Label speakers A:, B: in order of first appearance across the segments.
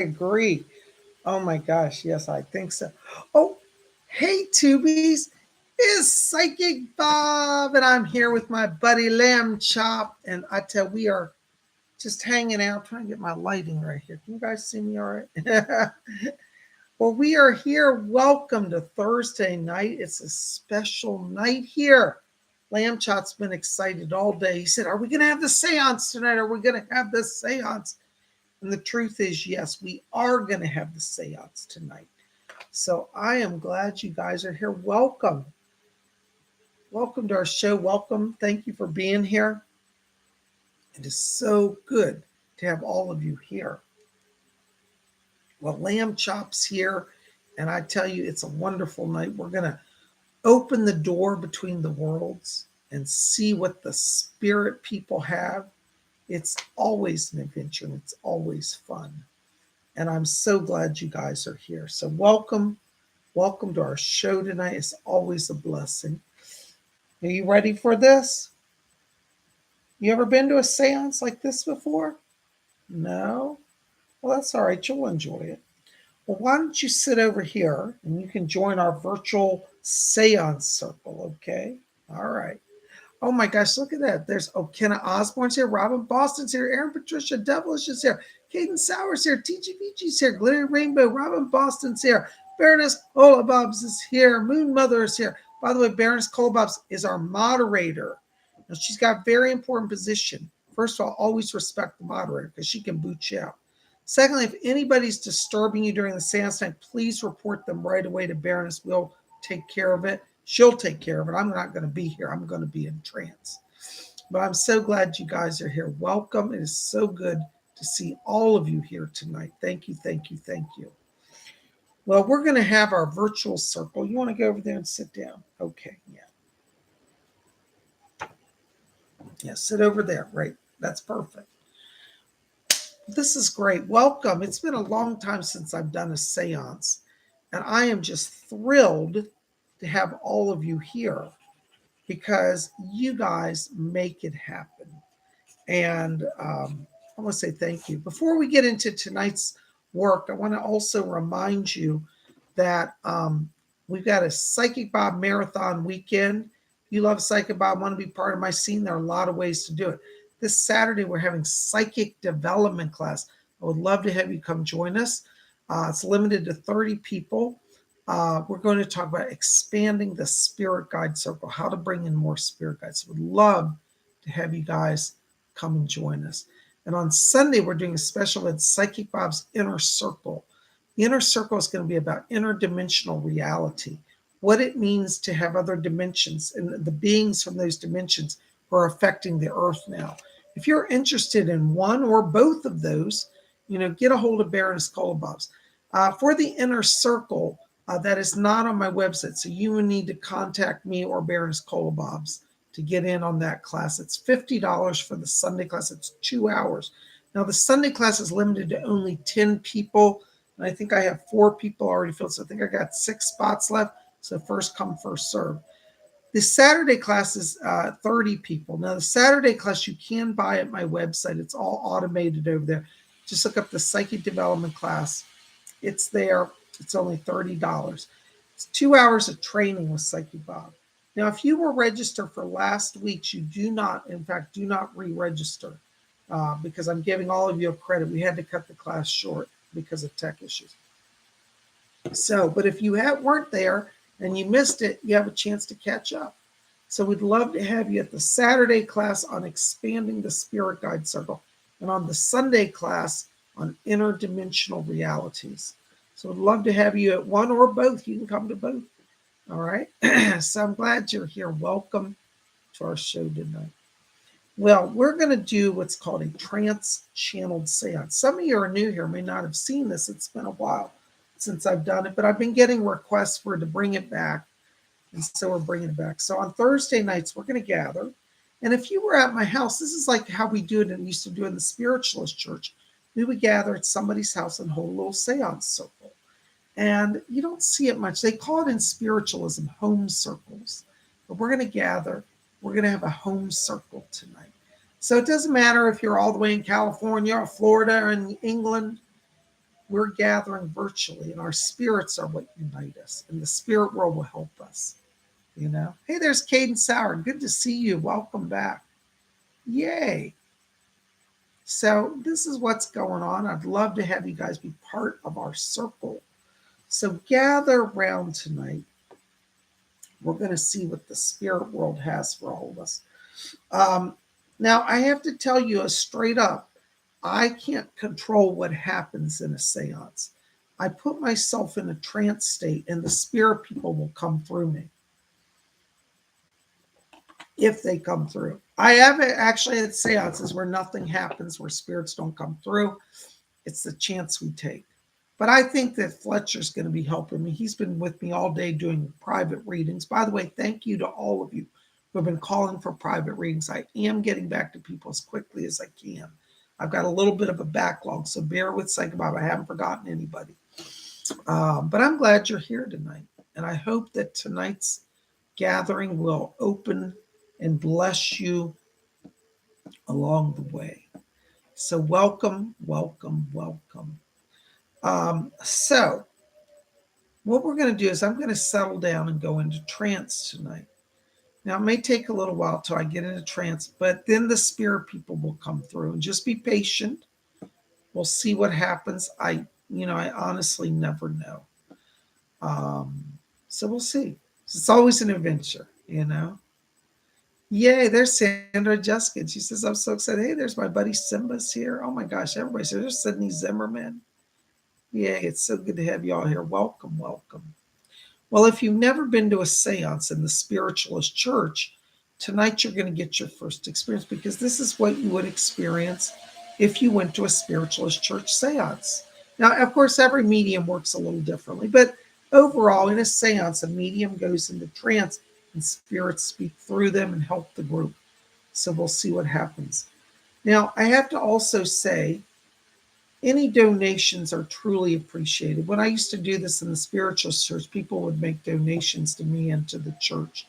A: agree. Oh my gosh, yes, I think so. Oh, hey Tubies, it's Psychic Bob, and I'm here with my buddy Lamb Chop, and I tell we are just hanging out, trying to get my lighting right here. Can you guys see me all right? Well, we are here. Welcome to Thursday night. It's a special night here. Lamb Chop's been excited all day. He said, "Are we going to have the seance tonight? Are we going to have the seance?" And the truth is, yes, we are going to have the seance tonight. So I am glad you guys are here. Welcome. Welcome to our show. Welcome. Thank you for being here. It is so good to have all of you here. Well, Lamb Chop's here, and I tell you, it's a wonderful night. We're going to open the door between the worlds and see what the spirit people have. It's always an adventure and it's always fun. And I'm so glad you guys are here. So welcome. Welcome to our show tonight. It's always a blessing. Are you ready for this? You ever been to a seance like this before? No? Well, that's all right. You'll enjoy it. Well, why don't you sit over here and you can join our virtual seance circle, okay? All right. Oh my gosh, look at that. There's Kenna Osborne's here, Robin Boston's here, Aaron Patricia Devilish is here, Caden Sowers here, TG Beachy's here, Glitter Rainbow, Robin Boston's here, Baroness Colabobs is here, Moon Mother is here. By the way, Baroness Colabobs is our moderator. Now, she's got a very important position. First of all, always respect the moderator because she can boot you out. Secondly, if anybody's disturbing you during the seance night, please report them right away to Baroness. We'll take care of it. She'll take care of it. I'm not going to be here. I'm going to be in trance. But I'm so glad you guys are here. Welcome. It is so good to see all of you here tonight. Thank you, thank you, thank you. Well, we're going to have our virtual circle. You want to go over there and sit down? Okay, yeah. Yeah, sit over there. Right. That's perfect. This is great. Welcome. It's been a long time since I've done a seance, and I am just thrilled to have all of you here because you guys make it happen. And I want to say thank you. Before we get into tonight's work, I want to also remind you that we've got a Psychic Bob Marathon weekend. If you love Psychic Bob, want to be part of my scene, there are a lot of ways to do it. This Saturday, we're having psychic development class. I would love to have you come join us. It's limited to 30 people. We're going to talk about expanding the spirit guide circle, how to bring in more spirit guides. Would love to have you guys come and join us. And on Sunday, we're doing a special event, Psychic Bob's Inner Circle. The inner circle is going to be about interdimensional reality, what it means to have other dimensions and the beings from those dimensions who are affecting the earth now. If you're interested in one or both of those, get a hold of Baroness Colabobs. For the inner circle, that is not on my website, so you would need to contact me or Baroness Colabobs to get in on that class. It's $50 for the Sunday class. It's 2 hours. Now, the Sunday class is limited to only 10 people, and I think I have 4 people already filled, so I think I got 6 spots left, so first come, first serve. The Saturday class is 30 people. Now, the Saturday class you can buy at my website. It's all automated over there. Just look up the Psychic Development class. It's there. It's only $30. It's 2 hours of training with Psychic Bob. Now, if you were registered for last week's, you do not re-register because I'm giving all of you a credit. We had to cut the class short because of tech issues. So, but if you weren't there and you missed it, you have a chance to catch up. So we'd love to have you at the Saturday class on expanding the spirit guide circle and on the Sunday class on interdimensional realities. So we'd love to have you at one or both. You can come to both. All right. So I'm glad you're here. Welcome to our show tonight. Well, we're going to do what's called a trance channeled seance. Some of you are new here, may not have seen this. It's been a while since I've done it, but I've been getting requests to bring it back. And so we're bringing it back. So on Thursday nights, we're going to gather. And if you were at my house, this is like how we do it and used to do in the spiritualist church. We would gather at somebody's house and hold a little seance circle. And you don't see it much. They call it in spiritualism home circles. But we're going to gather. We're going to have a home circle tonight. So it doesn't matter if you're all the way in California or Florida or in England. we're gathering virtually, and our spirits are what unite us, and the spirit world will help us. Hey, there's Caden Sauer. Good to see you. Welcome back. Yay. So this is what's going on. I'd love to have you guys be part of our circle. So gather around tonight. We're going to see what the spirit world has for all of us. Now, I have to tell you straight up, I can't control what happens in a seance. I put myself in a trance state, and the spirit people will come through me. If they come through. I have actually had seances where nothing happens, where spirits don't come through. It's the chance we take. But I think that Fletcher's going to be helping me. He's been with me all day doing private readings. By the way, thank you to all of you who have been calling for private readings. I am getting back to people as quickly as I can. I've got a little bit of a backlog, so bear with PsychicBob. I haven't forgotten anybody. But I'm glad you're here tonight. And I hope that tonight's gathering will open and bless you along the way. So welcome, welcome, welcome. So what we're going to do is I'm going to settle down and go into trance tonight. Now, it may take a little while till I get into trance, but then the spirit people will come through, and just be patient. We'll see what happens. I honestly never know. So we'll see. It's always an adventure, Yay, there's Sandra Juskin. She says, I'm so excited. Hey, there's my buddy Simba's here. Oh my gosh, everybody's here. There's Sydney Zimmerman. Yay, it's so good to have you all here. Welcome, welcome. Well, if you've never been to a seance in the Spiritualist Church, tonight you're going to get your first experience, because this is what you would experience if you went to a Spiritualist Church seance. Now, of course, every medium works a little differently, but overall, in a seance, a medium goes into trance and spirits speak through them and help the group. So we'll see what happens. Now, I have to also say, any donations are truly appreciated. When I used to do this in the spiritual church, people would make donations to me and to the church,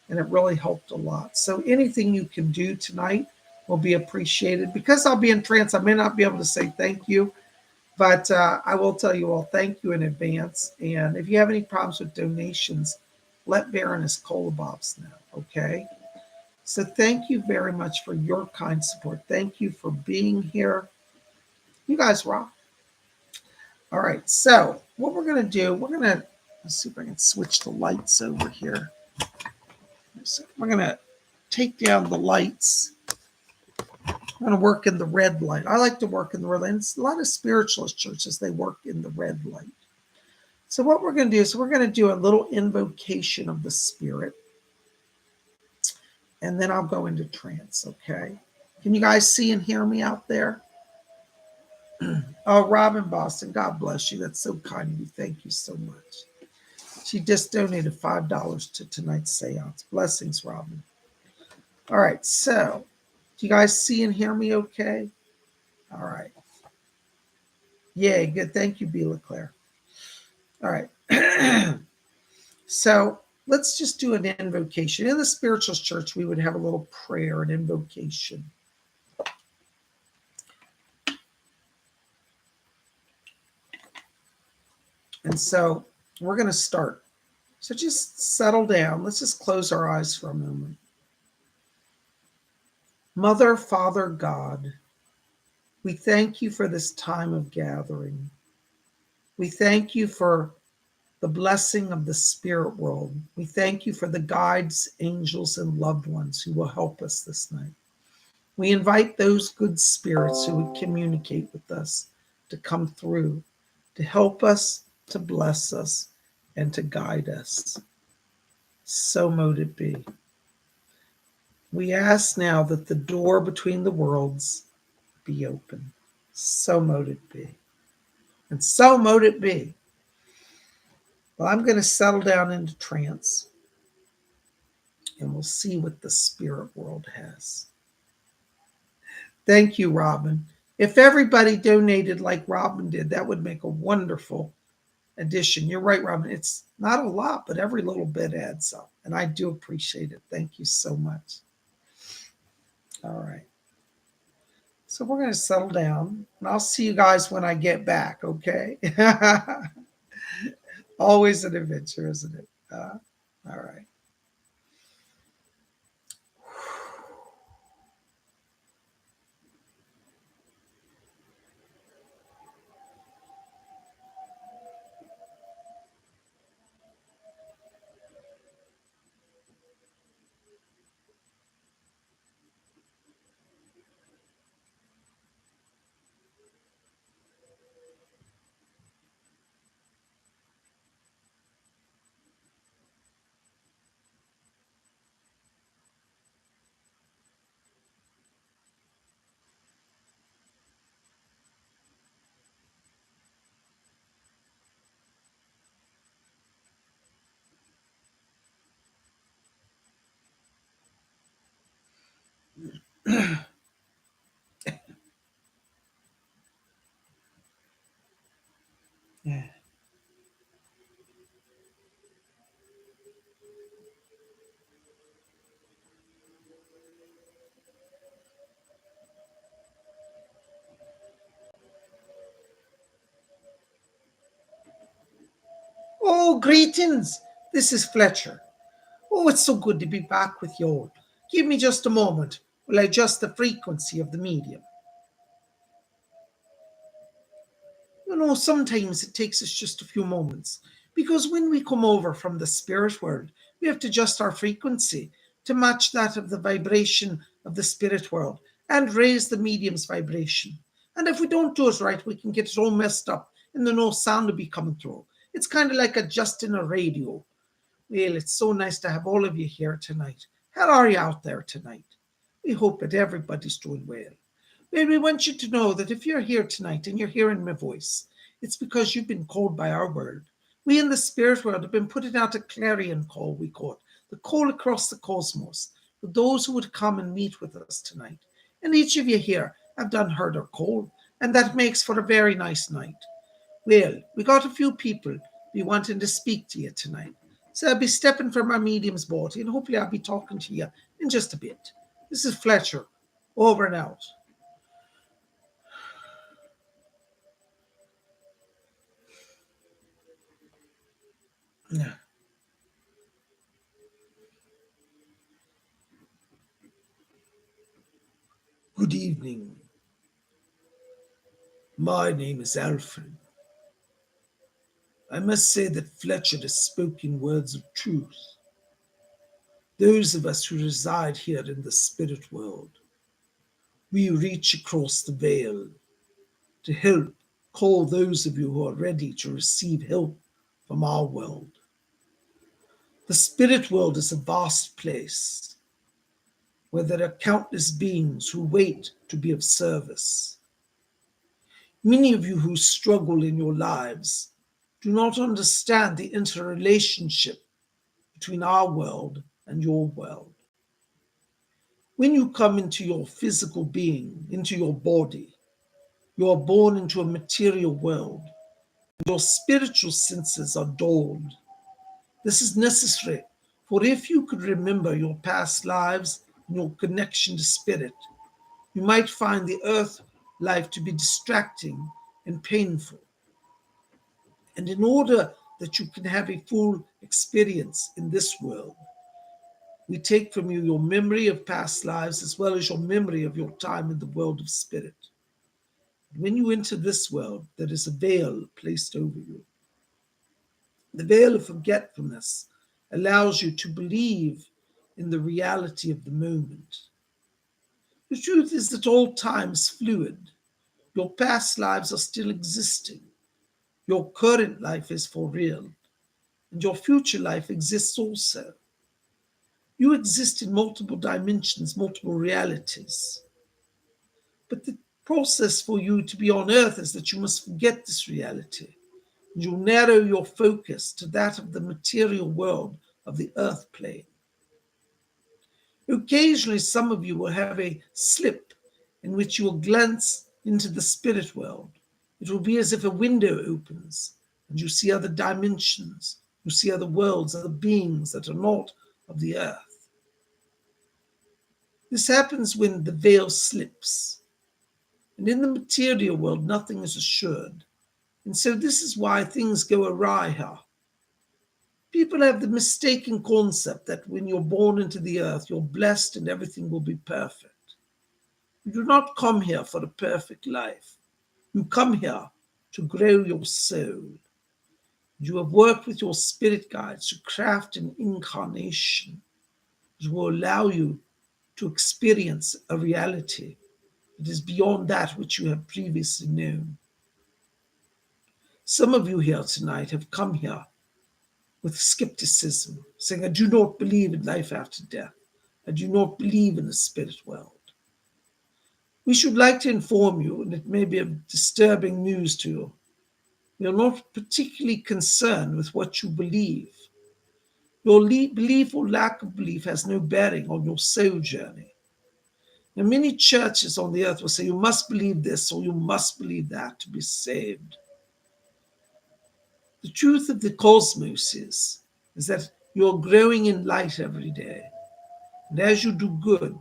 A: and it really helped a lot. So anything you can do tonight will be appreciated. Because I'll be in trance, I may not be able to say thank you, but I will tell you all thank you in advance. And if you have any problems with donations, let Baroness Kolobovs know, okay? So thank you very much for your kind support. Thank you for being here. You guys rock. All right, so what we're going to do, let's see if I can switch the lights over here. So we're going to take down the lights. I'm going to work in the red light. I like to work in the red light. It's a lot of spiritualist churches, they work in the red light. So what we're going to do is we're going to do a little invocation of the spirit. And then I'll go into trance, okay? Can you guys see and hear me out there? Oh, Robin Boston, God bless you. That's so kind of you. Thank you so much. She just donated $5 to tonight's seance. Blessings, Robin. All right, so do you guys see and hear me okay? All right. Yay, good. Thank you, B. LeClaire. All right. So let's just do an invocation. In the spiritual church, we would have a little prayer, an invocation. And so we're going to start. So just settle down. Let's just close our eyes for a moment. Mother, Father, God, we thank you for this time of gathering. We thank you for the blessing of the spirit world. We thank you for the guides, angels, and loved ones who will help us this night. We invite those good spirits who would communicate with us to come through, to help us, to bless us, and to guide us. So mote it be. We ask now that the door between the worlds be open. So mote it be. And so mote it be. Well, I'm going to settle down into trance, and we'll see what the spirit world has. Thank you, Robin. If everybody donated like Robin did, that would make a wonderful addition. You're right, Robin. It's not a lot, but every little bit adds up. And I do appreciate it. Thank you so much. All right. So So we're going to settle down, and I'll see you guys when I get back, okay? Always an adventure, isn't it? All right. Yeah. Oh, greetings. This is Fletcher. Oh, it's so good to be back with you all. Give me just a moment while I adjust the frequency of the medium. You know, sometimes it takes us just a few moments because when we come over from the spirit world, we have to adjust our frequency to match that of the vibration of the spirit world and raise the medium's vibration. And if we don't do it right, we can get it all messed up and then no sound will be coming through. It's kind of like adjusting a radio. Well, it's so nice to have all of you here tonight. How are you out there tonight? We hope that everybody's doing well. Well, we want you to know that if you're here tonight and you're hearing my voice, it's because you've been called by our world. We in the spirit world have been putting out a clarion call, we call it, the call across the cosmos, for those who would come and meet with us tonight. And each of you here have done heard our call, and that makes for a very nice night. Well, we got a few people be wanting to speak to you tonight. So I'll be stepping from my medium's body and hopefully I'll be talking to you in just a bit. This is Fletcher, over and out. Yeah. Good evening. My name is Alfred. I must say that Fletcher has spoken words of truth. Those of us who reside here in the spirit world, we reach across the veil to help call those of you who are ready to receive help from our world. The spirit world is a vast place where there are countless beings who wait to be of service. Many of you who struggle in your lives do not understand the interrelationship between our world and your world. When you come into your physical being, into your body, you are born into a material world. Your spiritual senses are dulled. This is necessary, for if you could remember your past lives and your connection to spirit, you might find the earth life to be distracting and painful. And in order that you can have a full experience in this world, we take from you your memory of past lives as well as your memory of your time in the world of spirit. When you enter this world, there is a veil placed over you. The veil of forgetfulness allows you to believe in the reality of the moment. The truth is that all time is fluid. Your past lives are still existing. Your current life is for real, and your future life exists also. You exist in multiple dimensions, multiple realities. But the process for you to be on earth is that you must forget this reality. You narrow your focus to that of the material world of the earth plane. Occasionally, some of you will have a slip in which you will glance into the spirit world. It will be as if a window opens and you see other dimensions, you see other worlds, other beings that are not of the earth. This happens when the veil slips. And in the material world, nothing is assured. And so this is why things go awry here. People have the mistaken concept that when you're born into the earth, you're blessed and everything will be perfect. You do not come here for a perfect life. You come here to grow your soul. You have worked with your spirit guides to craft an incarnation that will allow you to experience a reality that is beyond that which you have previously known. Some of you here tonight have come here with skepticism, saying, I do not believe in life after death. I do not believe in the spirit world. We should like to inform you, and it may be of disturbing news to you, we are not particularly concerned with what you believe. Your belief or lack of belief has no bearing on your soul journey. Now, many churches on the earth will say you must believe this or you must believe that to be saved. The truth of the cosmos is that you're growing in light every day. And as you do good,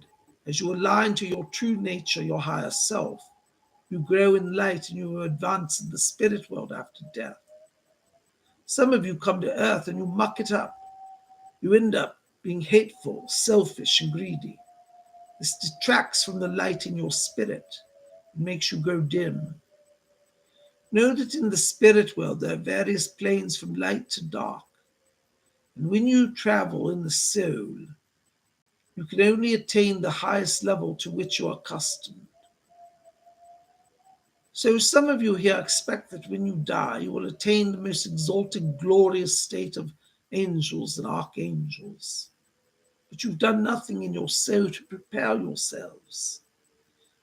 A: as you align to your true nature, your higher self, you grow in light and you advance in the spirit world after death. Some of you come to earth and you muck it up. You end up being hateful, selfish, and greedy. This detracts from the light in your spirit. It makes you go dim. Know that in the spirit world there are various planes from light to dark. And when you travel in the soul, you can only attain the highest level to which you are accustomed. So some of you here expect that when you die, you will attain the most exalted, glorious state of angels and archangels. But you've done nothing in your soul to prepare yourselves.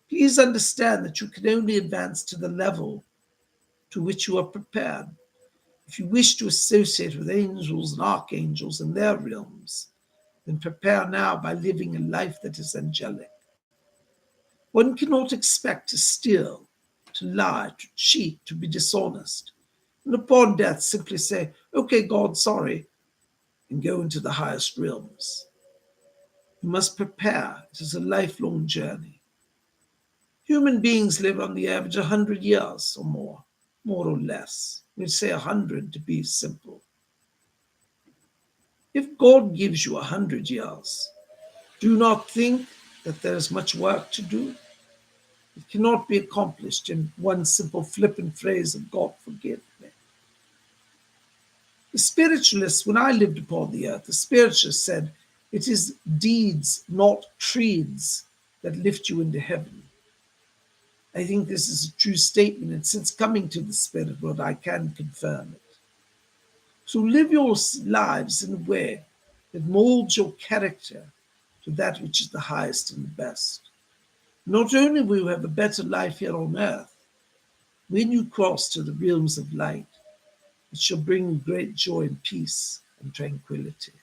A: Please understand that you can only advance to the level to which you are prepared. If you wish to associate with angels and archangels and their realms, then prepare now by living a life that is angelic. One cannot expect to steal, to lie, to cheat, to be dishonest, and upon death simply say, okay, God, sorry, and go into the highest realms. You must prepare. It is a lifelong journey. Human beings live on the average 100 years or more or less. We'd say 100 to be simple. If God gives you 100 years, do not think that there is much work to do. It cannot be accomplished in one simple flippant phrase of God forgive me. The spiritualists, when I lived upon the earth, the spiritualists said, it is deeds, not creeds, that lift you into heaven. I think this is a true statement, and since coming to the spirit world, I can confirm it. So live your lives in a way that molds your character to that which is the highest and the best. Not only will you have a better life here on earth, when you cross to the realms of light, it shall bring you great joy and peace and tranquility,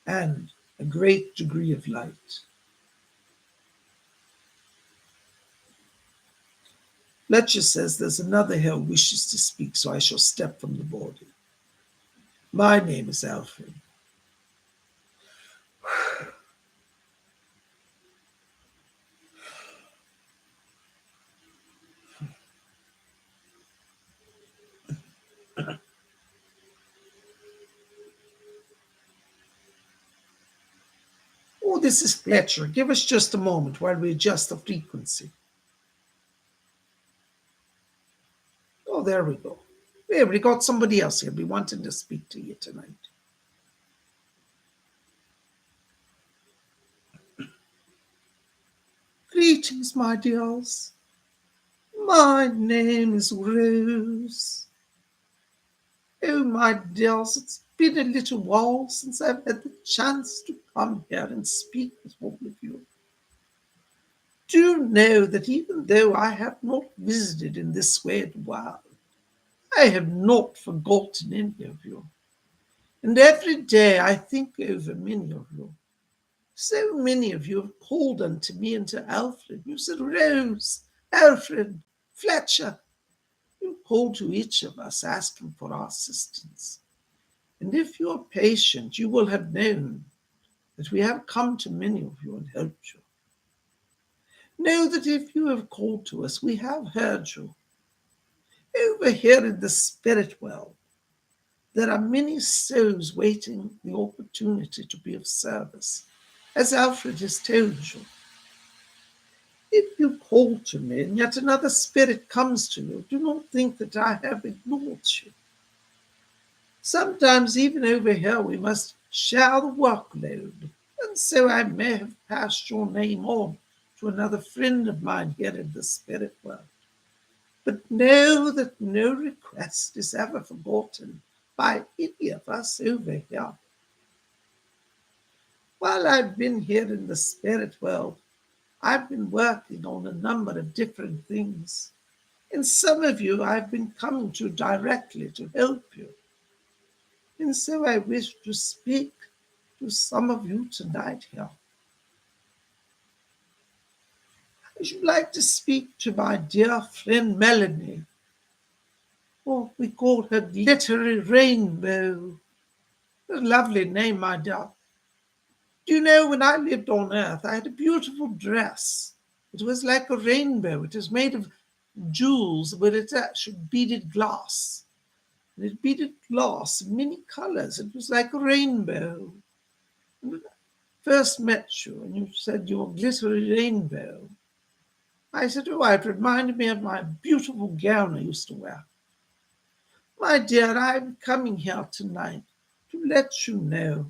A: and a great degree of light. Fletcher says there's another here who wishes to speak, so I shall step from the body. My name is Alfred. Oh, this is Fletcher. Give us just a moment while we adjust the frequency. Oh, there we go. We got somebody else here. We wanted to speak to you tonight. Greetings, my dears. My name is Rose. Oh, my dears, it's been a little while since I've had the chance to come here and speak with all of you. Do know that even though I have not visited in this way in a while, I have not forgotten any of you. And every day I think over many of you. So many of you have called unto me and to Alfred. You said, Rose, Alfred, Fletcher. You called to each of us asking for our assistance. And if you are patient, you will have known that we have come to many of you and helped you. Know that if you have called to us, we have heard you. Over here in the spirit world, there are many souls waiting the opportunity to be of service. As Alfred has told you, if you call to me and yet another spirit comes to you, do not think that I have ignored you. Sometimes even over here we must share the workload, and so I may have passed your name on to another friend of mine here in the spirit world. But know that no request is ever forgotten by any of us over here. While I've been here in the spirit world, I've been working on a number of different things. And some of you I've been coming to directly to help you. And so I wish to speak to some of you tonight here. I should like to speak to my dear friend Melanie, or we call her Glittery Rainbow. A lovely name, my dear. Do you know, when I lived on Earth, I had a beautiful dress. It was like a rainbow. It was made of jewels, but it's actually beaded glass. And it beaded glass in many colors. It was like a rainbow. And when I first met you, and you said you were glittery rainbow, I said, oh, it reminded me of my beautiful gown I used to wear. My dear, I'm coming here tonight to let you know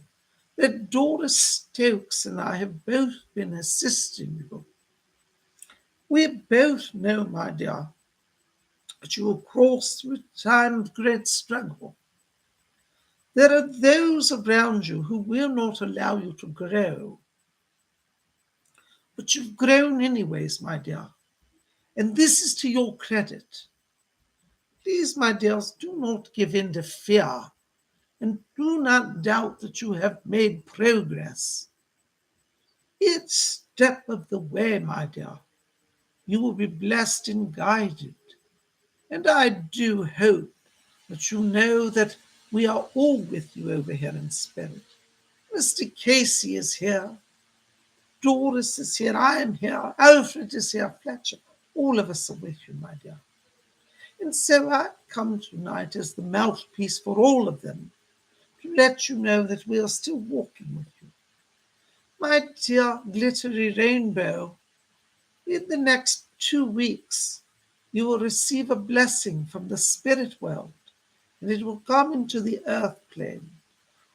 A: that Doris Stokes and I have both been assisting you. We both know, my dear, that you will cross through a time of great struggle. There are those around you who will not allow you to grow. But you've grown anyways, my dear. And this is to your credit. Please, my dears, do not give in to fear. And do not doubt that you have made progress. Each step of the way, my dear, you will be blessed and guided. And I do hope that you know that we are all with you over here in spirit. Mr. Casey is here. Doris is here. I am here. Alfred is here. Fletcher. All of us are with you, my dear. And so I come tonight as the mouthpiece for all of them to let you know that we are still walking with you. My dear glittery rainbow, in the next 2 weeks, you will receive a blessing from the spirit world, and it will come into the earth plane.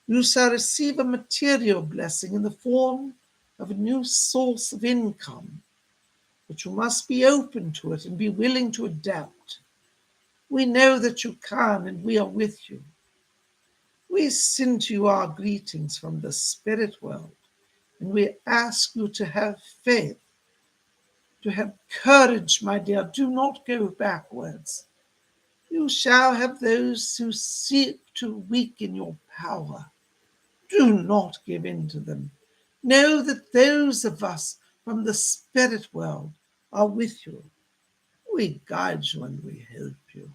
A: You shall receive a material blessing in the form of a new source of income, but you must be open to it and be willing to adapt. We know that you can, and we are with you. We send to you our greetings from the spirit world, and we ask you to have faith, to have courage, my dear. Do not go backwards. You shall have those who seek to weaken your power. Do not give in to them. Know that those of us from the spirit world are with you. We guide you and we help you.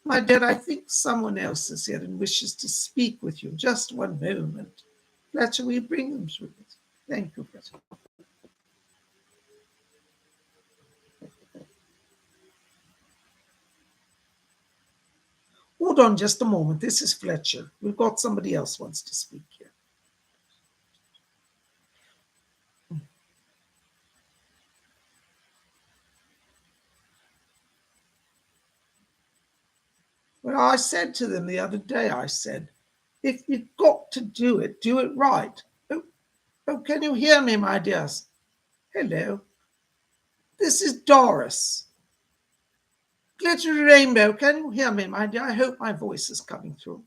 A: My dear, I think someone else is here and wishes to speak with you. Just one moment. Fletcher, will you bring them through it? Thank you, Fletcher. Hold on just a moment. This is Fletcher. We've got somebody else wants to speak here. Well, I said to them the other day, I said, if you've got to do it right. Oh, can you hear me, my dears? Hello. This is Doris. Glittery Rainbow, can you hear me, my dear? I hope my voice is coming through.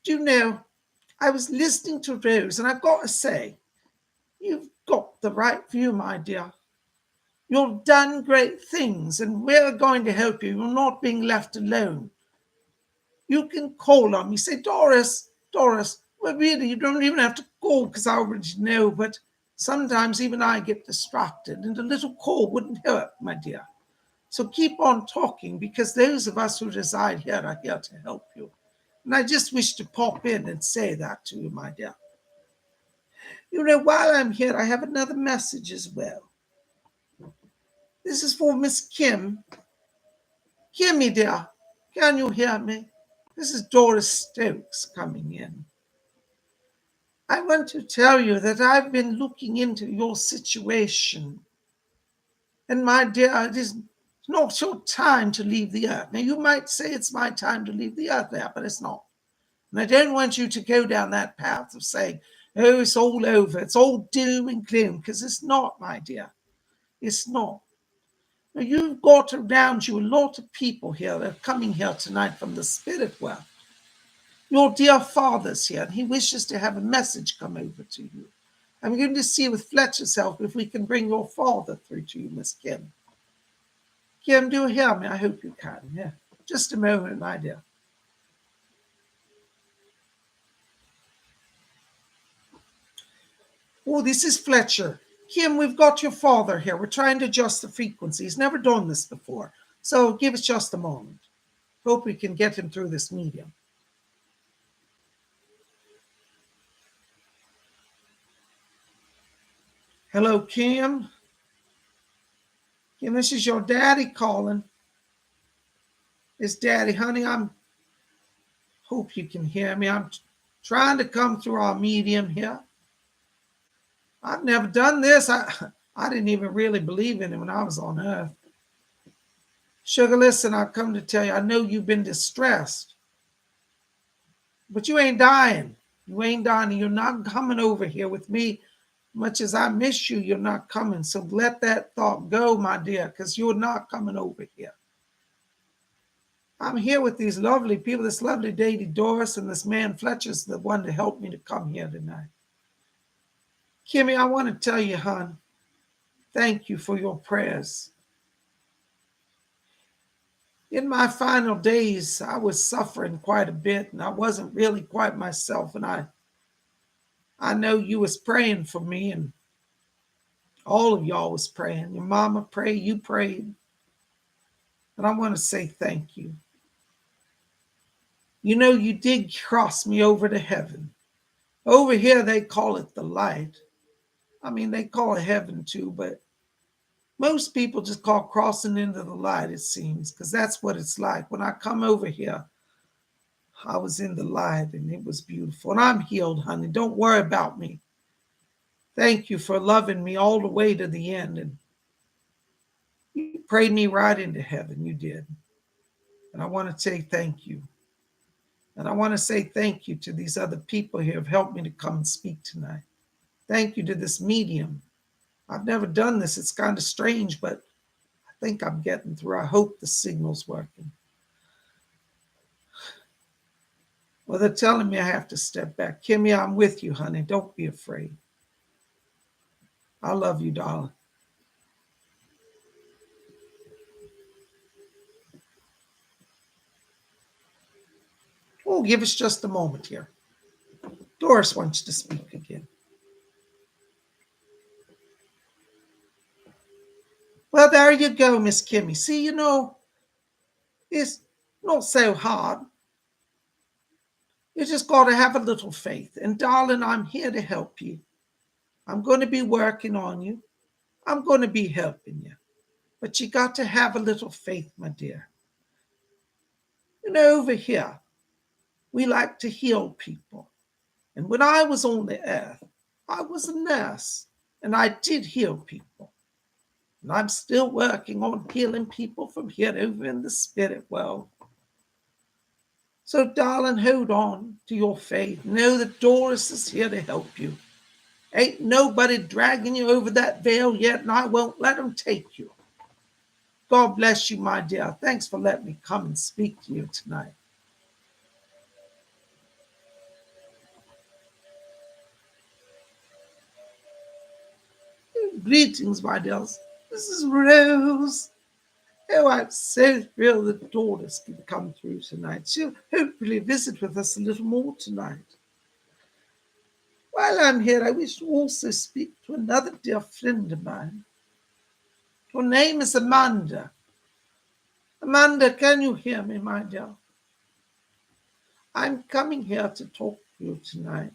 A: Do you know, I was listening to Rose, and I've got to say, you've got the right view, my dear. You've done great things, and we're going to help you. You're not being left alone. You can call on me. Say, Doris, well, really, you don't even have to call because I already know, but sometimes even I get distracted, and a little call wouldn't hurt, my dear. So keep on talking, because those of us who reside here are here to help you. And I just wish to pop in and say that to you, my dear. You know, while I'm here, I have another message as well. This is for Miss Kim. Kimmy, dear, can you hear me? This is Doris Stokes coming in. I want to tell you that I've been looking into your situation. And my dear, it is not your time to leave the earth. Now, you might say it's my time to leave the earth there, but it's not. And I don't want you to go down that path of saying, oh, it's all over. It's all doom and gloom, because it's not, my dear. It's not. Now, you've got around you a lot of people here that are coming here tonight from the spirit world. Your dear father's here, and he wishes to have a message come over to you. I'm going to see with Fletcher's help if we can bring your father through to you, Miss Kim. Kim, do you hear me? I hope you can. Yeah. Just a moment, my dear. Oh, this is Fletcher. Kim, we've got your father here. We're trying to adjust the frequency. He's never done this before. So give us just a moment. Hope we can get him through this medium. Hello, Kim. Kim, this is your daddy calling. It's Daddy, honey. Hope you can hear me. I'm trying to come through our medium here. I've never done this. I didn't even really believe in it when I was on Earth. Sugar, listen, I've come to tell you, I know you've been distressed, but you ain't dying. You ain't dying. You're not coming over here with me. Much as I miss you, you're not coming. So let that thought go, my dear, because you're not coming over here. I'm here with these lovely people, this lovely lady Doris and this man Fletcher's the one to help me to come here tonight. Kimmy, I want to tell you, hon, thank you for your prayers. In my final days, I was suffering quite a bit, and I wasn't really quite myself. And I know you was praying for me, and all of y'all was praying. Your mama prayed, you prayed. And I want to say thank you. You know, you did cross me over to heaven. Over here, they call it the light. I mean, they call it heaven too, but most people just call crossing into the light, it seems, because that's what it's like. When I come over here, I was in the light and it was beautiful. And I'm healed, honey. Don't worry about me. Thank you for loving me all the way to the end. And you prayed me right into heaven. You did. And I want to say thank you. And I want to say thank you to these other people here who have helped me to come and speak tonight. Thank you to this medium. I've never done this. It's kind of strange, but I think I'm getting through. I hope the signal's working. Well, they're telling me I have to step back. Kimmy, I'm with you, honey. Don't be afraid. I love you, darling. Oh, give us just a moment here. Doris wants to speak again. Well, there you go, Miss Kimmy. See, you know, it's not so hard. You just got to have a little faith. And darling, I'm here to help you. I'm going to be working on you. I'm going to be helping you. But you got to have a little faith, my dear. You know, over here, we like to heal people. And when I was on the earth, I was a nurse and I did heal people. And I'm still working on healing people from here over in the spirit world. So, darling, hold on to your faith. Know that Doris is here to help you. Ain't nobody dragging you over that veil yet, and I won't let them take you. God bless you, my dear. Thanks for letting me come and speak to you tonight. Greetings, my dears. This is Rose. Oh, I'm so thrilled that Doris could come through tonight. She'll hopefully visit with us a little more tonight. While I'm here, I wish to also speak to another dear friend of mine. Her name is Amanda. Amanda, can you hear me, my dear? I'm coming here to talk to you tonight.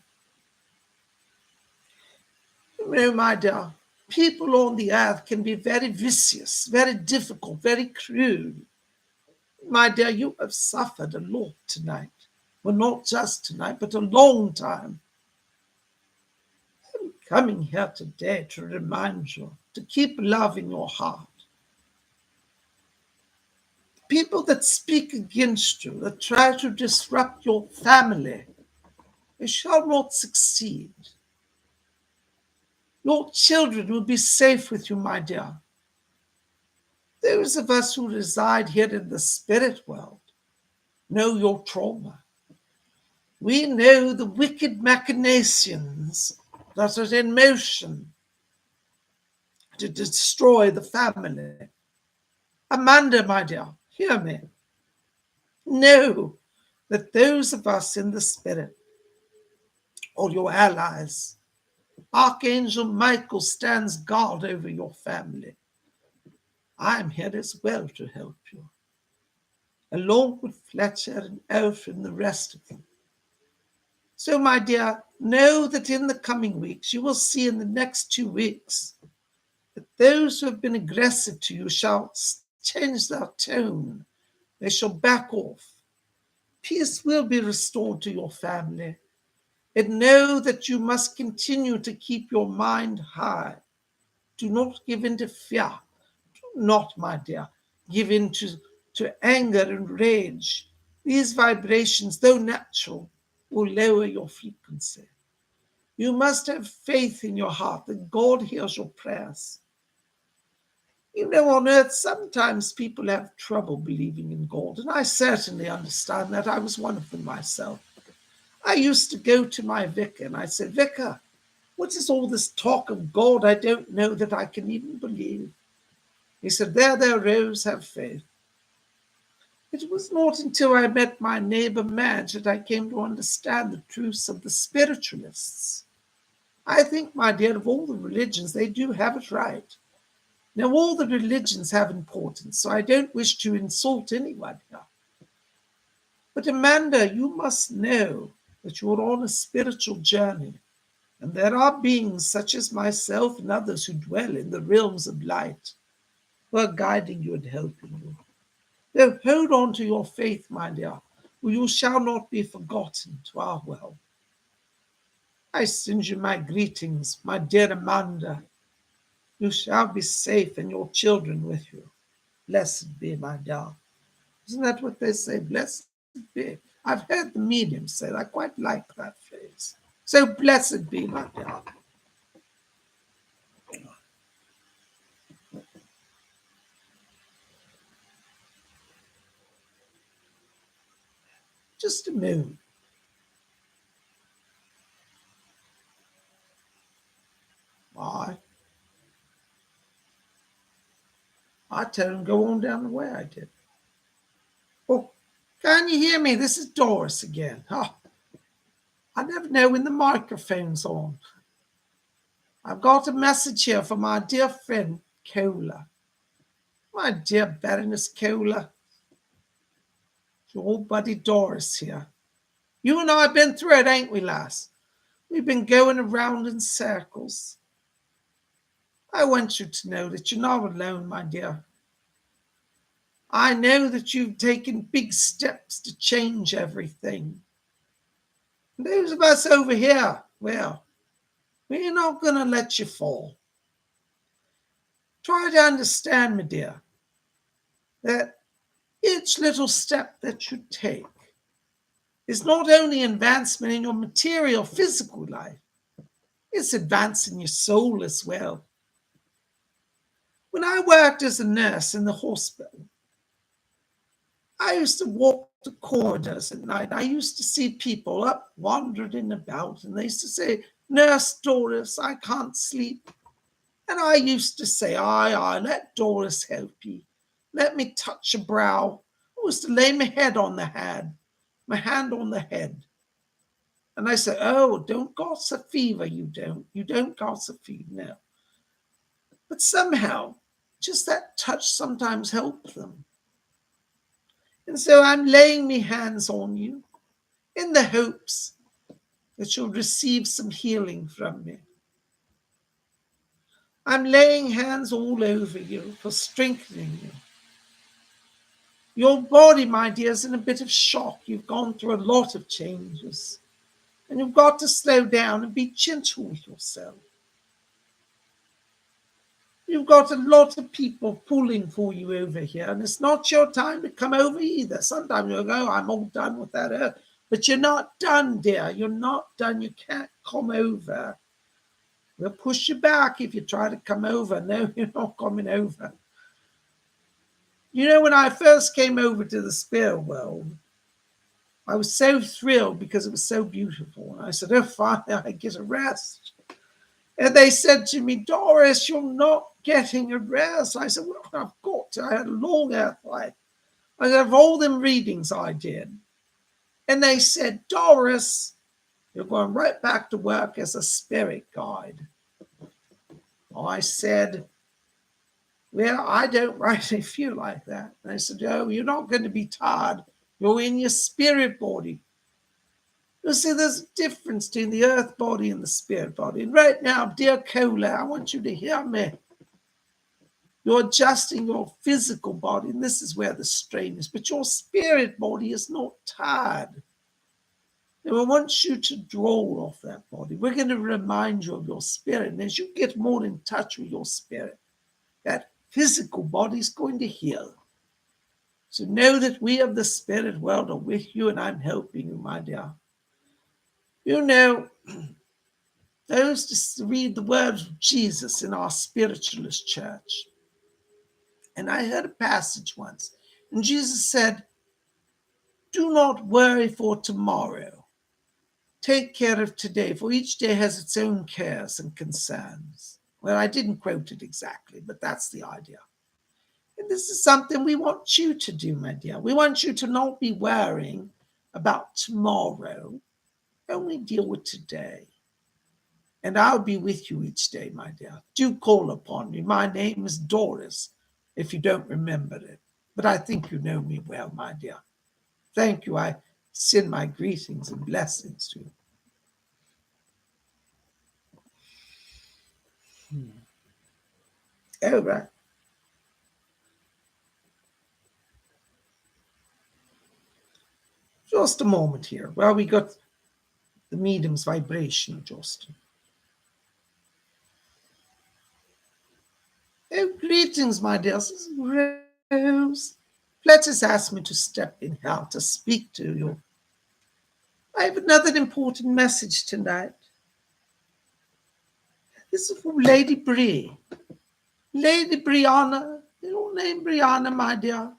A: My dear, people on the earth can be very vicious, very difficult, very cruel. My dear, you have suffered a lot tonight. Well, not just tonight, but a long time. I'm coming here today to remind you to keep love in your heart. People that speak against you, that try to disrupt your family, they shall not succeed. Your children will be safe with you, my dear. Those of us who reside here in the spirit world know your trauma. We know the wicked machinations that are in motion to destroy the family. Amanda, my dear, hear me. Know that those of us in the spirit, or your allies, Archangel Michael stands guard over your family. I am here as well to help you, along with Fletcher and Elf and the rest of them. So, my dear, know that in the coming weeks, you will see in the next 2 weeks, that those who have been aggressive to you shall change their tone. They shall back off. Peace will be restored to your family. And know that you must continue to keep your mind high. Do not give in to fear. Do not, my dear, give in to anger and rage. These vibrations, though natural, will lower your frequency. You must have faith in your heart that God hears your prayers. You know, on earth, sometimes people have trouble believing in God, and I certainly understand that. I was one of them myself. I used to go to my vicar and I said, Vicar, what is all this talk of God? I don't know that I can even believe. He said, there, Rose, have faith. It was not until I met my neighbor Madge that I came to understand the truths of the spiritualists. I think, my dear, of all the religions, they do have it right. Now, all the religions have importance, so I don't wish to insult anyone here. But Amanda, you must know that you're on a spiritual journey, and there are beings such as myself and others who dwell in the realms of light, who are guiding you and helping you. So hold on to your faith, my dear, or you shall not be forgotten to our well. I send you my greetings, my dear Amanda. You shall be safe and your children with you. Blessed be, my dear. Isn't that what they say? Blessed be. I've heard the medium say that. I quite like that phrase. So blessed be, my dear. Just a moment. I tell him go on down the way I did. Oh, can you hear me? This is Doris again. Oh, I never know when the microphone's on. I've got a message here from my dear friend, Cola. My dear Baroness Cola. Your old buddy Doris here. You and I have been through it, ain't we, lass? We've been going around in circles. I want you to know that you're not alone, my dear. I know that you've taken big steps to change everything. And those of us over here, well, we're not going to let you fall. Try to understand, my dear, that each little step that you take is not only advancement in your material, physical life, it's advancing your soul as well. When I worked as a nurse in the hospital, I used to walk the corridors at night. I used to see people up wandering about, and they used to say, Nurse Doris, I can't sleep. And I used to say, aye, let Doris help you. Let me touch your brow. I was to lay my hand on the head. And I said, oh, don't gossip fever, you don't. You don't gossip fever, no. But somehow, just that touch sometimes helps them. And so I'm laying my hands on you in the hopes that you'll receive some healing from me. I'm laying hands all over you for strengthening you. Your body, my dear, is in a bit of shock. You've gone through a lot of changes. And you've got to slow down and be gentle with yourself. You've got a lot of people pulling for you over here, and it's not your time to come over either. Sometimes you'll go, I'm all done with that earth. But you're not done, dear. You're not done. You can't come over. We'll push you back if you try to come over. No, you're not coming over. You know, when I first came over to the spirit world, I was so thrilled because it was so beautiful. And I said, oh, finally, I get a rest. And they said to me, Doris, you're not getting a rest. I said, well, I've got to. I had a long earth life. I said, of all them readings I did. And they said, Doris, you're going right back to work as a spirit guide. I said, well, I don't rightly feel like that. And I said, oh, you're not going to be tired. You're in your spirit body. You see, there's a difference between the earth body and the spirit body. And right now, dear Cola, I want you to hear me. You're adjusting your physical body, and this is where the strain is. But your spirit body is not tired. And we want you to draw off that body. We're going to remind you of your spirit. And as you get more in touch with your spirit, that physical body is going to heal. So know that we of the spirit world are with you, and I'm helping you, my dear. You know, those to read the words of Jesus in our spiritualist church. And I heard a passage once, and Jesus said, do not worry for tomorrow. Take care of today, for each day has its own cares and concerns. Well, I didn't quote it exactly, but that's the idea. And this is something we want you to do, my dear. We want you to not be worrying about tomorrow. Only deal with today. And I'll be with you each day, my dear. Do call upon me. My name is Doris, if you don't remember it. But I think you know me well, my dear. Thank you. I send my greetings and blessings to you. All right. Just a moment here. Well, we got the medium's vibration adjusted. Oh, greetings, my dear. This is Rose. Fletcher's asked me to step in here to speak to you. I have another important message tonight. This is from Lady Bree. Lady Brianna. Your name, Brianna, my dear.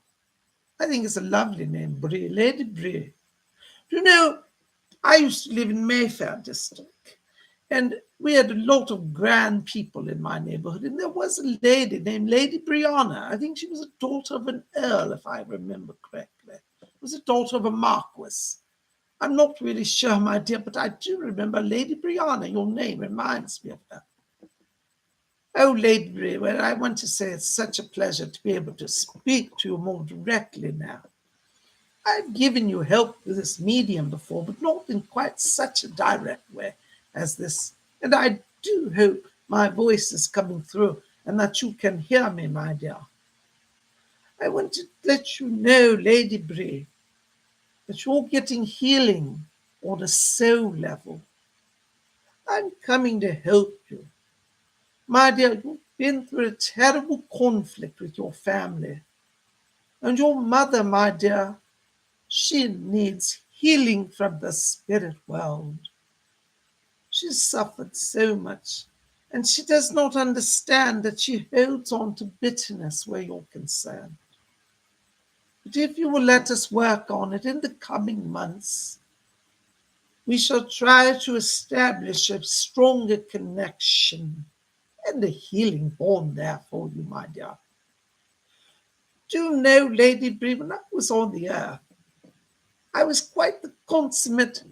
A: I think it's a lovely name, Bree. Lady Bree. You know, I used to live in Mayfair district, and we had a lot of grand people in my neighborhood, and there was a lady named Lady Brianna. I think she was a daughter of an earl, if I remember correctly. Was a daughter of a marquis. I'm not really sure, my dear, but I do remember Lady Brianna. Your name reminds me of her. Oh, Lady Brianna, well, I want to say it's such a pleasure to be able to speak to you more directly now. I've given you help with this medium before, but not in quite such a direct way as this. And I do hope my voice is coming through and that you can hear me, my dear. I want to let you know, Lady Bree, that you're getting healing on a soul level. I'm coming to help you. My dear, you've been through a terrible conflict with your family. And your mother, my dear, she needs healing from the spirit world. She's suffered so much, and she does not understand that she holds on to bitterness where you're concerned. But if you will let us work on it in the coming months, we shall try to establish a stronger connection and a healing bond there for you, my dear. Do you know, Lady Bree, when I was on the earth, I was quite the consummate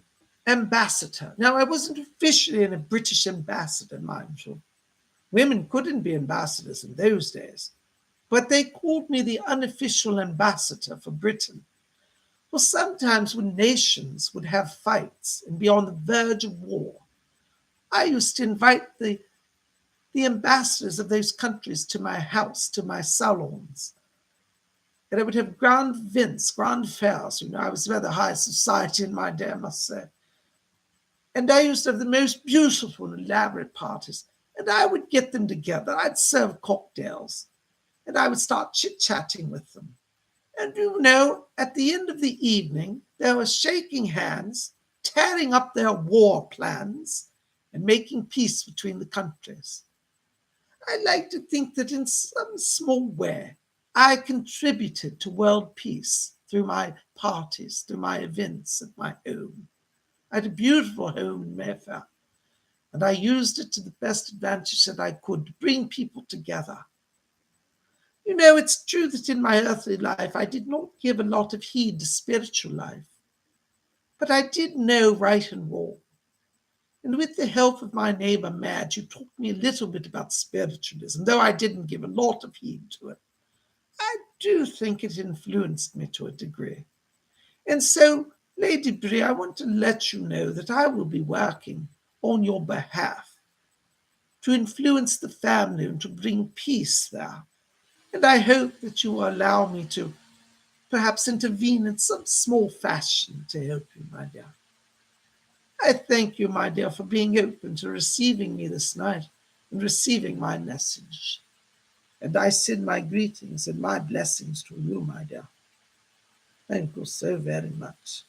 A: ambassador. Now, I wasn't officially a British ambassador, mind you. Women couldn't be ambassadors in those days. But they called me the unofficial ambassador for Britain. Well, sometimes when nations would have fights and be on the verge of war, I used to invite the the ambassadors of those countries to my house, to my salons. And I would have grand events, grand fairs. I was rather high society in my day, I must say. And I used to have the most beautiful and elaborate parties. And I would get them together. I'd serve cocktails. And I would start chit-chatting with them. And at the end of the evening, they were shaking hands, tearing up their war plans, and making peace between the countries. I like to think that in some small way, I contributed to world peace through my parties, through my events at my home. I had a beautiful home in Mayfair, and I used it to the best advantage that I could to bring people together. It's true that in my earthly life, I did not give a lot of heed to spiritual life, but I did know right and wrong. And with the help of my neighbor Madge, who taught me a little bit about spiritualism, though I didn't give a lot of heed to it, I do think it influenced me to a degree. And so, Lady Brie, I want to let you know that I will be working on your behalf to influence the family and to bring peace there. And I hope that you will allow me to perhaps intervene in some small fashion to help you, my dear. I thank you, my dear, for being open to receiving me this night and receiving my message. And I send my greetings and my blessings to you, my dear. Thank you so very much.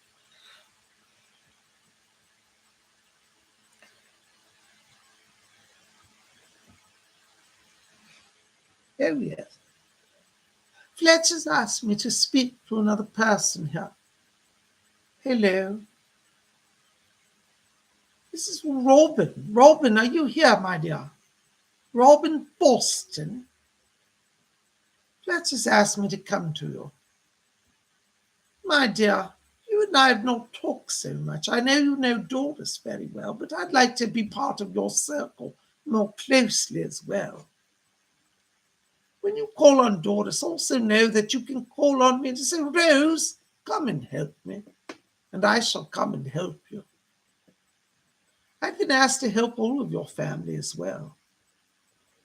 A: Oh, yes. Fletcher's asked me to speak to another person here. Hello. This is Robin. Robin, are you here, my dear? Robin Boston. Fletcher's asked me to come to you. My dear, you and I have not talked so much. I know you know Doris very well, but I'd like to be part of your circle more closely as well. When you call on Doris, also know that you can call on me to say, Rose, come and help me, and I shall come and help you. I've been asked to help all of your family as well.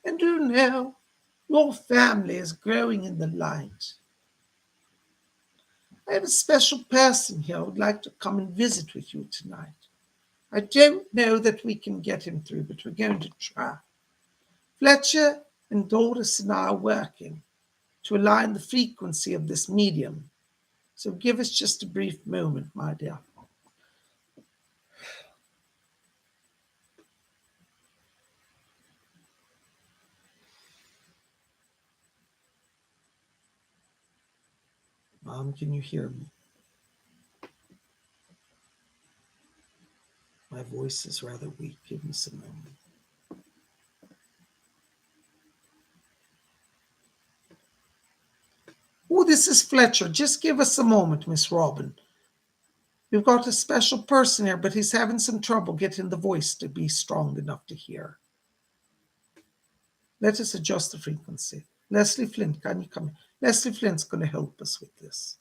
A: And your family is growing in the light. I have a special person here who would like to come and visit with you tonight. I don't know that we can get him through, but we're going to try. Fletcher and Doris and I are working to align the frequency of this medium. So give us just a brief moment, my dear. Mom, can you hear me? My voice is rather weak. Give me some moment. Oh, this is Fletcher. Just give us a moment, Miss Robin. We've got a special person here, but he's having some trouble getting the voice to be strong enough to hear. Let us adjust the frequency. Leslie Flint, can you come in? Leslie Flint's going to help us with this.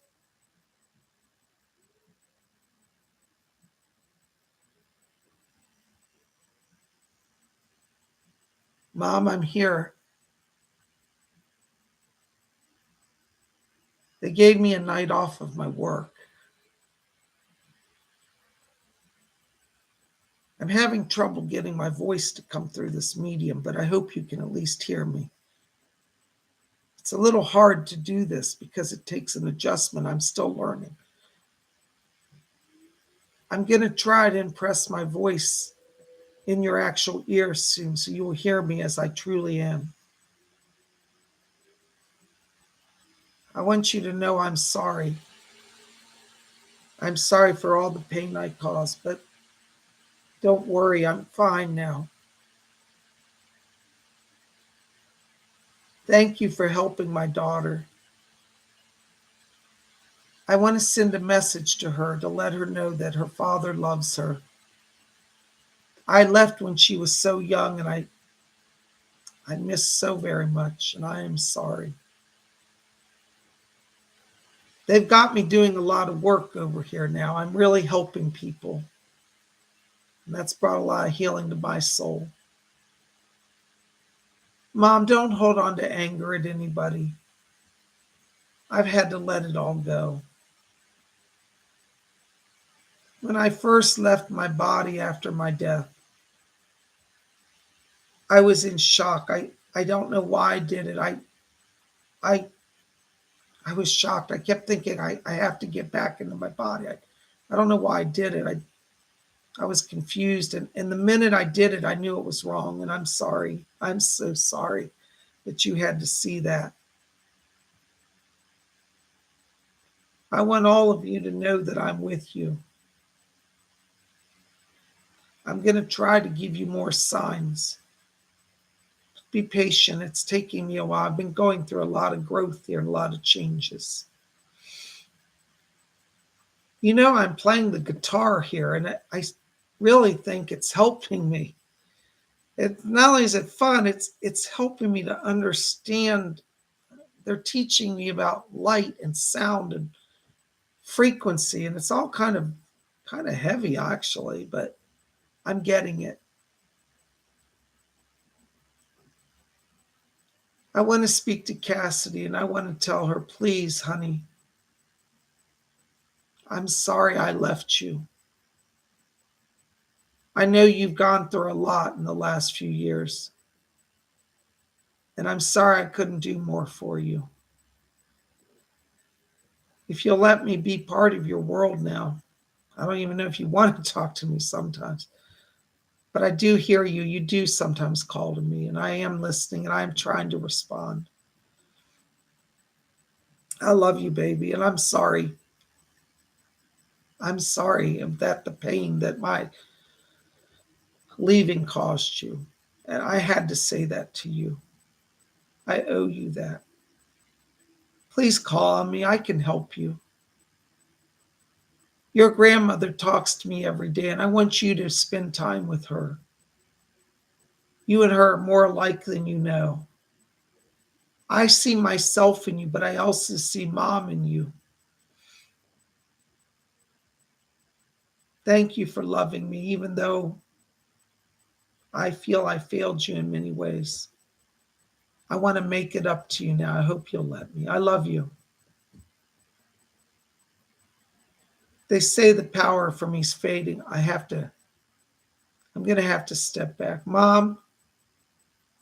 A: Mom, I'm here. They gave me a night off of my work. I'm having trouble getting my voice to come through this medium, but I hope you can at least hear me. It's a little hard to do this because it takes an adjustment. I'm still learning. I'm going to try to impress my voice in your actual ears soon so you'll hear me as I truly am. I want you to know I'm sorry. I'm sorry for all the pain I caused, but don't worry, I'm fine now. Thank you for helping my daughter. I want to send a message to her to let her know that her father loves her. I left when she was so young and I miss so very much, and I am sorry. They've got me doing a lot of work over here now. I'm really helping people. And that's brought a lot of healing to my soul. Mom, don't hold on to anger at anybody. I've had to let it all go. When I first left my body after my death, I was in shock. I don't know why I did it. I I was shocked. I kept thinking I have to get back into my body. I don't know why I did it. I was confused. And the minute I did it, I knew it was wrong. And I'm sorry. I'm so sorry that you had to see that. I want all of you to know that I'm with you. I'm going to try to give you more signs. Be patient. It's taking me a while. I've been going through a lot of growth here, a lot of changes. You know, I'm playing the guitar here, and I really think it's helping me. It not only is it fun, it's helping me to understand. They're teaching me about light and sound and frequency, and it's all kind of heavy actually, but I'm getting it. I want to speak to Cassidy, and I want to tell her, please, honey, I'm sorry I left you. I know you've gone through a lot in the last few years, and I'm sorry I couldn't do more for you. If you'll let me be part of your world now, I don't even know if you want to talk to me sometimes, but I do hear you. You do sometimes call to me, and I am listening, and I am trying to respond. I love you, baby, and I'm sorry. I'm sorry of that, the pain that my leaving caused you. And I had to say that to you. I owe you that. Please call on me. I can help you. Your grandmother talks to me every day, and I want you to spend time with her. You and her are more alike than you know. I see myself in you, but I also see Mom in you. Thank you for loving me, even though I feel I failed you in many ways. I want to make it up to you now. I hope you'll let me. I love you. They say the power for me is fading. I'm going to have to step back. Mom,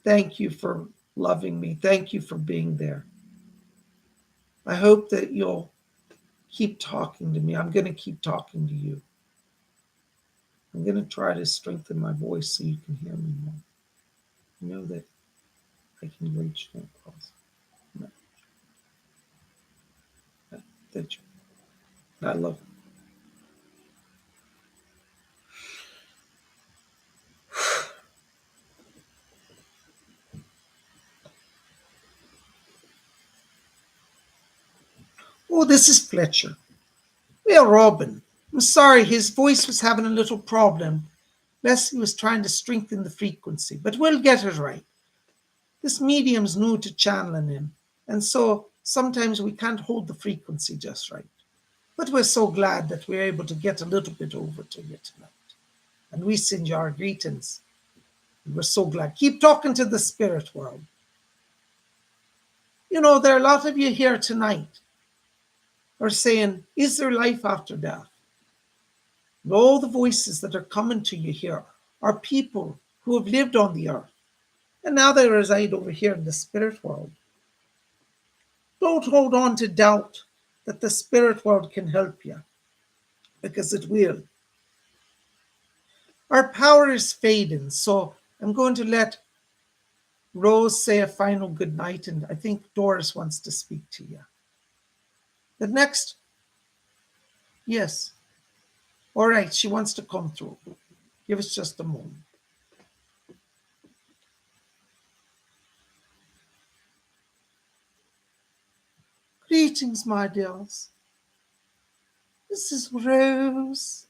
A: thank you for loving me. Thank you for being there. I hope that you'll keep talking to me. I'm going to keep talking to you. I'm going to try to strengthen my voice so you can hear me more. You know that I can reach no across. No, that you, I love you. Oh, this is Fletcher. Well, Robin, I'm sorry his voice was having a little problem. Leslie was trying to strengthen the frequency, but we'll get it right. This medium's new to channeling him, and so sometimes we can't hold the frequency just right. But we're so glad that we're able to get a little bit over to you tonight. And we send you our greetings. And we're so glad. Keep talking to the spirit world. You know, there are a lot of you here tonight who are saying, is there life after death? And all the voices that are coming to you here are people who have lived on the earth. And now they reside over here in the spirit world. Don't hold on to doubt that the spirit world can help you, because it will. Our power is fading, so I'm going to let Rose say a final good night, and I think Doris wants to speak to you. The next, yes. All right, she wants to come through. Give us just a moment. Greetings, my dears. This is Rose.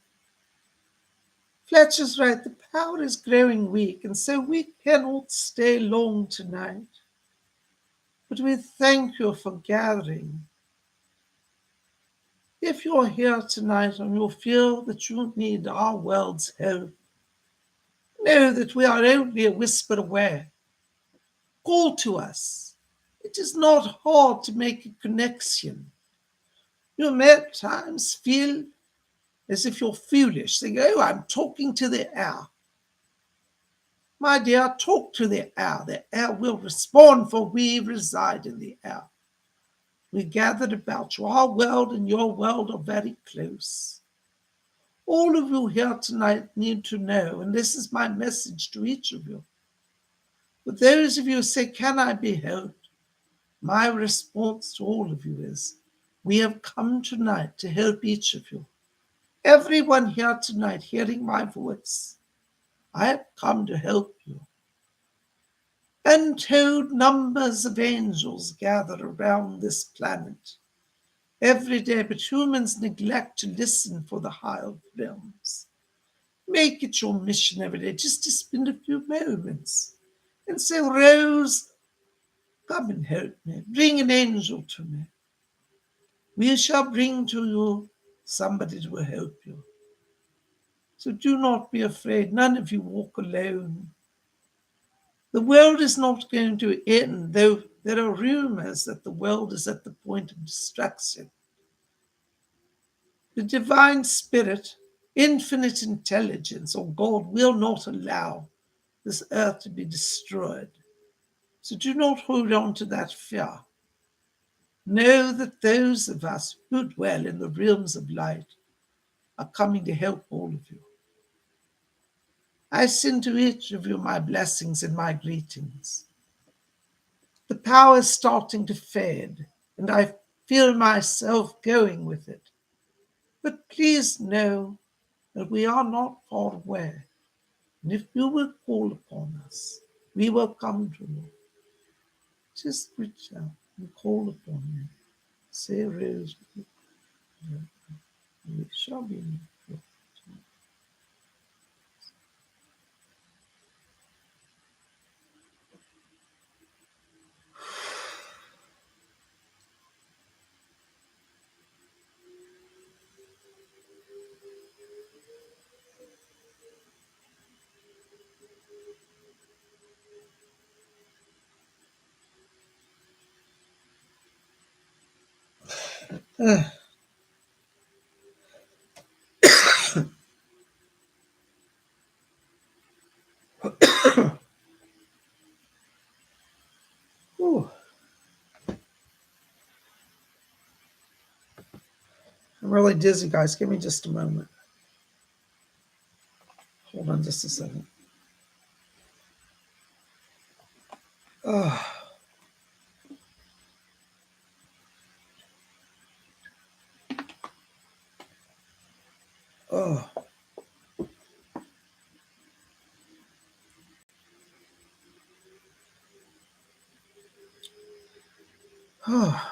A: Fletcher's right, the power is growing weak, and so we cannot stay long tonight. But we thank you for gathering. If you're here tonight and you feel that you need our world's help, know that we are only a whisper away. call to us. It is not hard to make a connection. You may at times feel as if you're foolish, saying, oh, I'm talking to the air. My dear, talk to the air. The air will respond, for we reside in the air. We gathered about you. Our world and your world are very close. All of you here tonight need to know, and this is my message to each of you. For those of you who say, can I be helped? My response to all of you is, we have come tonight to help each of you. Everyone here tonight hearing my voice, I have come to help you. Untold numbers of angels gather around this planet every day, but humans neglect to listen for the higher realms. Make it your mission every day just to spend a few moments and say, Rose, come and help me. Bring an angel to me. We shall bring to you somebody who will help you. So do not be afraid. None of you walk alone. The world is not going to end, though there are rumors that the world is at the point of destruction. The divine spirit, infinite intelligence, or God will not allow this earth to be destroyed. So do not hold on to that fear. Know that those of us who dwell in the realms of light are coming to help all of you. I send to each of you my blessings and my greetings. The power is starting to fade, and I feel myself going with it. But please know that we are not far away. And if you will call upon us, we will come to you. Just reach out and call upon me. Say, Rose, we shall be in your Ooh, I'm really dizzy, guys. Give me just a moment. Hold on just a second. Oh, oh, oh.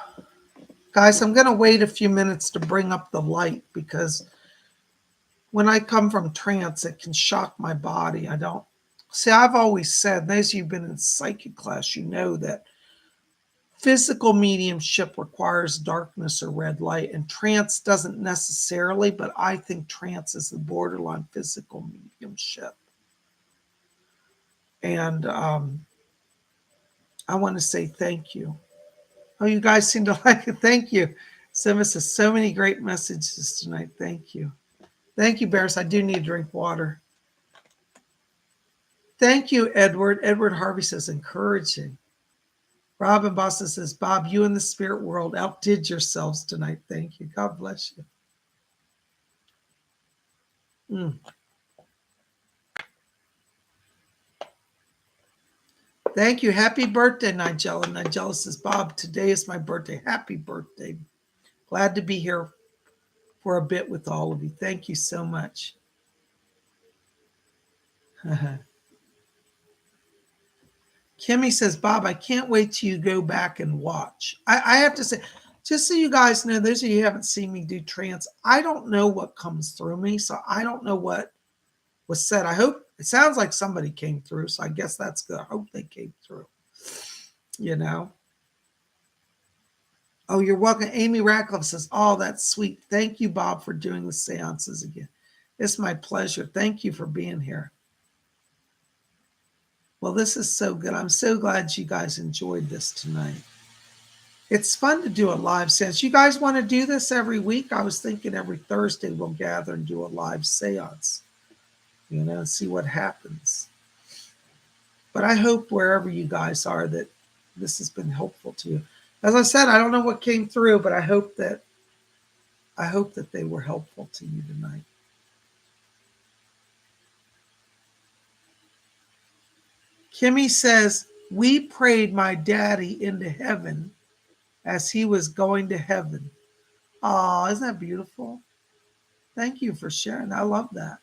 A: Guys, I'm going to wait a few minutes to bring up the light because when I come from trance, it can shock my body. I don't see. I've always said, those of you who've been in psychic class, you know that physical mediumship requires darkness or red light, and trance doesn't necessarily, but I think trance is the borderline physical mediumship. And I want to say thank you. Oh, you guys seem to like it. Thank you. Send us so many great messages tonight. Thank you. Thank you, Bears. I do need to drink water. Thank you, Edward. Edward Harvey says encouraging. Robin Boston says, Bob, you and the spirit world outdid yourselves tonight. Thank you. God bless you. Thank you. Happy birthday, Nigella. Nigella says, Bob, today is my birthday. Happy birthday. Glad to be here for a bit with all of you. Thank you so much. Kimmy says, Bob, I can't wait till you go back and watch. I have to say, just so you guys know, those of you who haven't seen me do trance, I don't know what comes through me. So I don't know what was said. I hope it sounds like somebody came through. So I guess that's good. I hope they came through, you know. Oh, you're welcome. Amy Ratcliffe says, oh, that's sweet. Thank you, Bob, for doing the seances again. It's my pleasure. Thank you for being here. Well, this is so good. I'm so glad you guys enjoyed this tonight. It's fun to do a live seance. You guys want to do this every week? I was thinking every Thursday we'll gather and do a live seance, and see what happens. But I hope wherever you guys are that this has been helpful to you. As I said, I don't know what came through, but I hope that they were helpful to you tonight. Kimmy says, we prayed my daddy into heaven as he was going to heaven. Oh, isn't that beautiful? Thank you for sharing. I love that.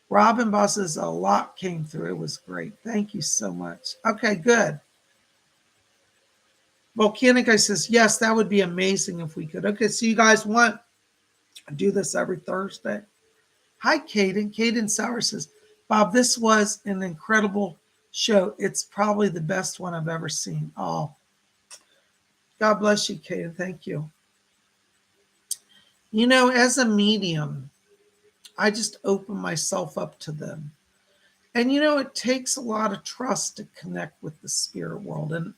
A: Robin Boss says a lot came through. It was great. Thank you so much. Okay, good. Volcanic Guy says, yes, that would be amazing if we could. Okay, so you guys want to do this every Thursday? Hi, Caden. Caden Sauer says, Bob, this was an incredible show. It's probably the best one I've ever seen. Oh, God bless you, Caden. Thank you. As a medium, I just open myself up to them. And it takes a lot of trust to connect with the spirit world. And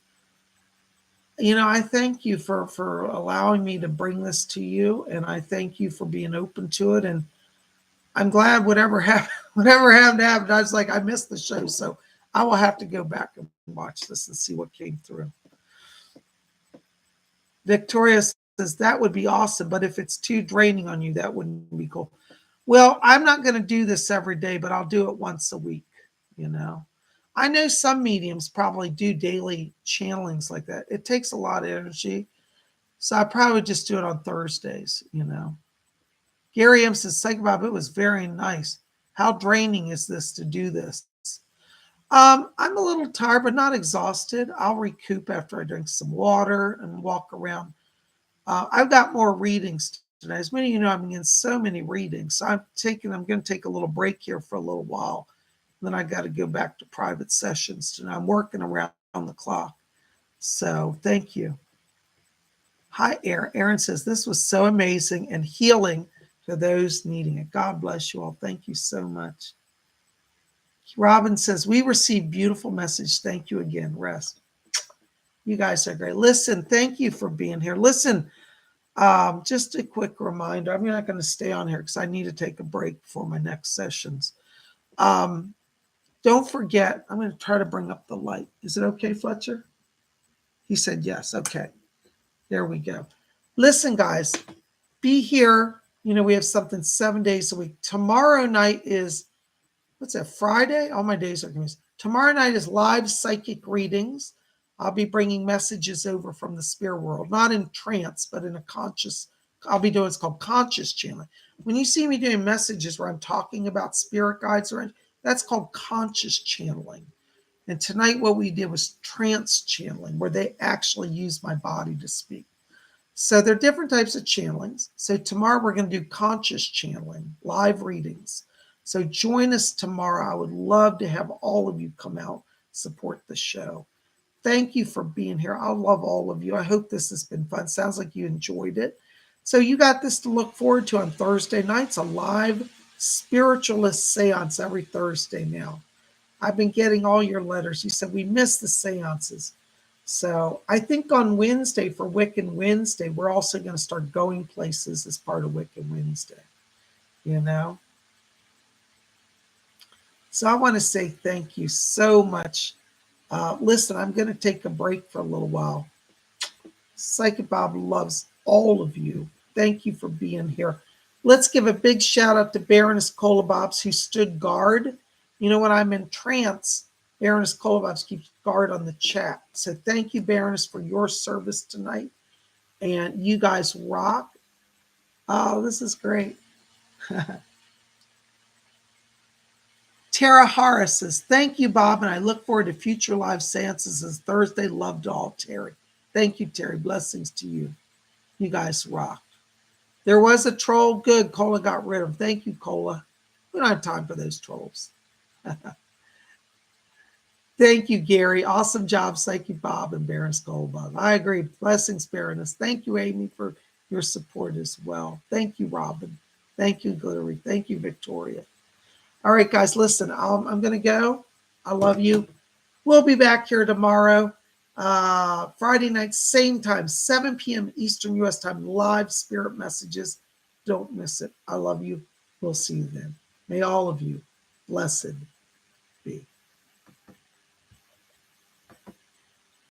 A: I thank you for allowing me to bring this to you, and I thank you for being open to it. And I'm glad whatever happened happened. I was like, I missed the show, so I will have to go back and watch this and see what came through. Victoria says that would be awesome, but if it's too draining on you, that wouldn't be cool. Well, I'm not going to do this every day, but I'll do it once a week. I know some mediums probably do daily channelings like that. It takes a lot of energy. So I probably just do it on Thursdays, Gary M says, Psych Bob, it was very nice. How draining is this to do this? I'm a little tired, but not exhausted. I'll recoup after I drink some water and walk around. I've got more readings today. As many of you know, I'm in so many readings. So I'm going to take a little break here for a little while. Then I got to go back to private sessions tonight. I'm working around the clock. So thank you. Hi, Aaron. Aaron says, this was so amazing and healing for those needing it. God bless you all. Thank you so much. Robin says, we received beautiful message. Thank you again. Rest. You guys are great. Listen, thank you for being here. Listen, just a quick reminder. I'm not going to stay on here because I need to take a break before my next sessions. Don't forget, I'm going to try to bring up the light. Is it okay, Fletcher? He said yes. Okay. There we go. Listen, guys, be here. We have something 7 days a week. Tomorrow night is, what's that, Friday? All my days are confused. Tomorrow night is live psychic readings. I'll be bringing messages over from the spirit world, not in trance, but in a conscious, it's called conscious channeling. When you see me doing messages where I'm talking about spirit guides, that's called conscious channeling. And tonight what we did was trance channeling, where they actually use my body to speak. So there are different types of channelings. So tomorrow we're going to do conscious channeling, live readings. So join us tomorrow. I would love to have all of you come out, support the show. Thank you for being here. I love all of you. I hope this has been fun. Sounds like you enjoyed it. So you got this to look forward to on Thursday nights, a live spiritualist seance every Thursday now. I've been getting all your letters. You said we missed the seances. So I think on Wednesday for Wiccan Wednesday, we're also going to start going places as part of Wiccan Wednesday, So I want to say thank you so much. Listen, I'm going to take a break for a little while. Psychic Bob loves all of you. Thank you for being here. Let's give a big shout out to Baroness Kolobobs, who stood guard. When I'm in trance, Baroness Kolobobs keeps guard on the chat. So thank you, Baroness, for your service tonight. And you guys rock. Oh, this is great. Tara Harris says, thank you, Bob, and I look forward to future live seances as Thursday. Loved all, Terry. Thank you, Terry. Blessings to you. You guys rock. There was a troll. Good. Cola got rid of him. Thank you, Cola. We don't have time for those trolls. Thank you, Gary. Awesome job. Thank you, Bob and Baroness Goldbug. I agree. Blessings, Baroness. Thank you, Amy, for your support as well. Thank you, Robin. Thank you, Glittery. Thank you, Victoria. All right, guys, listen, I'm going to go. I love you. We'll be back here tomorrow, Friday night, same time, 7 p.m. Eastern U.S. time, live spirit messages. Don't miss it. I love you. We'll see you then. May all of you blessed